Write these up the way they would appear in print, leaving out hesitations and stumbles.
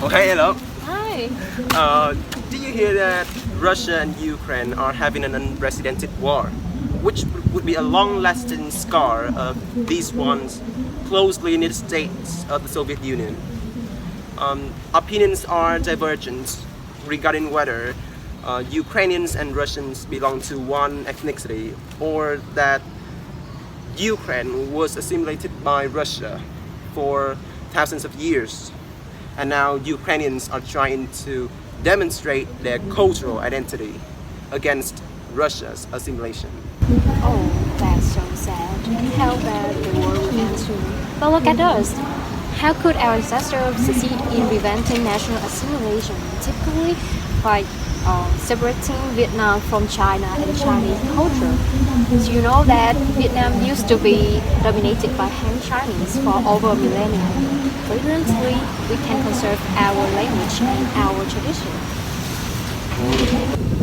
Okay, hello. Hi. Do you hear that Russia and Ukraine are having an unprecedented war, which would be a long-lasting scar of these once closely knit states of the Soviet Union? Opinions are divergent regarding whether Ukrainians and Russians belong to one ethnicity or that Ukraine was assimilated by Russia for thousands of years, and now Ukrainians are trying to demonstrate their cultural identity against Russia's assimilation. Oh, that's so sad. How bad the war would end soon. But look at us. How could our ancestors succeed in preventing national assimilation? Typically, by separating Vietnam from China and Chinese culture. So you know that Vietnam used to be dominated by Han Chinese for over a millennium. Fortunately, we can conserve our language and our tradition.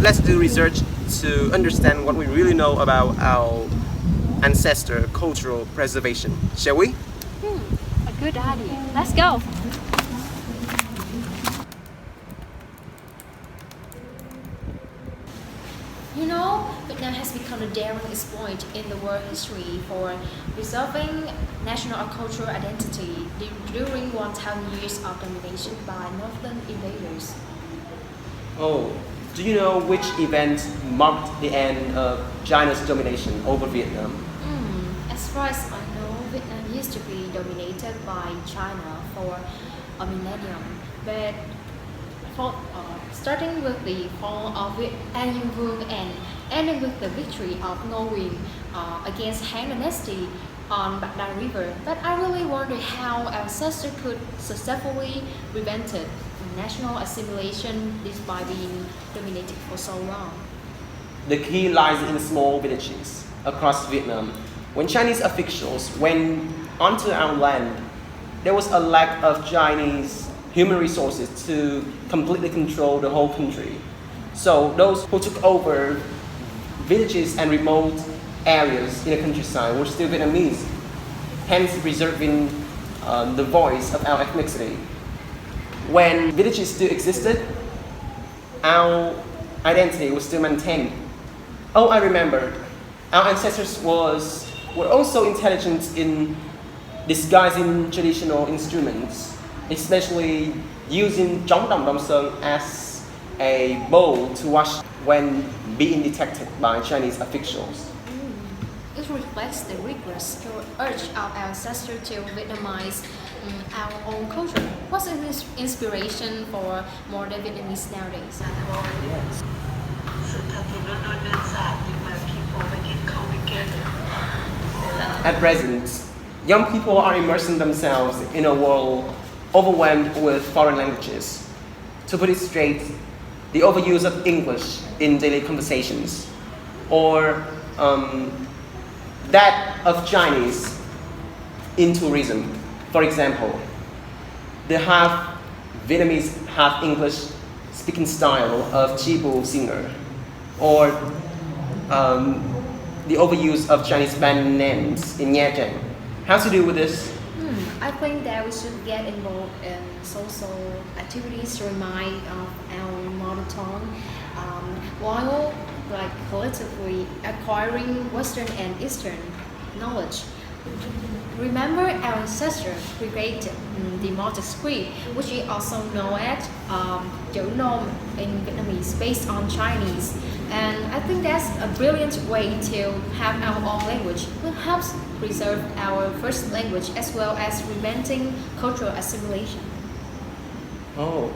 Let's do research to understand what we really know about our ancestor cultural preservation, shall we? A good idea. Let's go. You know, Vietnam has become a daring exploit in the world history for preserving national and cultural identity during 1,000 years of domination by northern invaders. Oh, do you know which event marked the end of China's domination over Vietnam? As far as I know, Vietnam used to be dominated by China for a millennium, but starting with the fall of An Vương and ending with the victory of Norway against Han Dynasty on Bac Dai River. But I really wonder how our ancestors could successfully prevent national assimilation despite being dominated for so long. The key lies in small villages across Vietnam. When Chinese officials went onto our land, there was a lack of Chinese human resources to completely control the whole country. So those who took over villages and remote areas in the countryside were still Vietnamese, hence preserving the voice of our ethnicity. When villages still existed, our identity was still maintained. Oh, I remember, our ancestors were also intelligent in disguising traditional instruments, especially using trống đồng Đông Sơn as a bowl to wash when being detected by Chinese officials. It reflects the rigorous urge of our ancestors to Vietnamize our own culture. What's an inspiration for modern Vietnamese nowadays? Yes. Sự thật thì nó đơn giản nhưng mà people make it complicated. At present, young people are immersing themselves in a world overwhelmed with foreign languages. To put it straight, the overuse of English in daily conversations, or that of Chinese in tourism. For example, the half Vietnamese, half English speaking style of Chibu singer, or the overuse of Chinese band names in Nha Trang. How to deal with this? I think that we should get involved in social activities to remind of our mother tongue, while collectively acquiring Western and Eastern knowledge. Remember our ancestors created the Maltese script, which is also known as chữ nôm in Vietnamese, based on Chinese. And I think that's a brilliant way to have our own language, which helps preserve our first language as well as preventing cultural assimilation. Oh.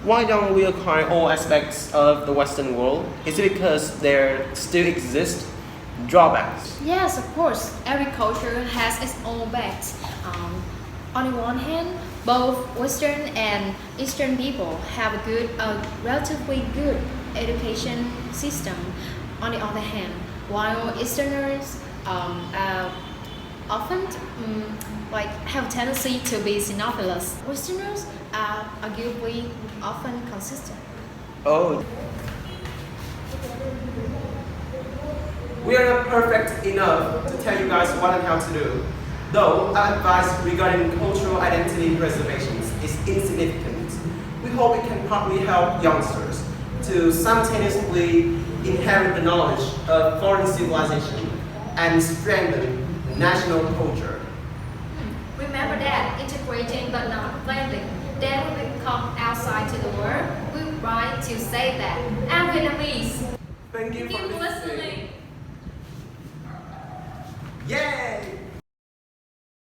Why don't we acquire all aspects of the Western world? Is it because there still exist drawbacks? Yes, of course. Every culture has its own backs. On the one hand, both Western and Eastern people have a relatively good education system. On the other hand, while Easterners often have a tendency to be xenophilous, Westerners are arguably often consistent. Oh. We are not perfect enough to tell you guys what and how to do. Though our advice regarding cultural identity preservation is insignificant, we hope it can partly help youngsters to simultaneously inherit the knowledge of foreign civilization and strengthen national culture. Remember that integrating but not blending. Then when we come outside to the world, we try to say that I'm Vietnamese. Thank you for listening.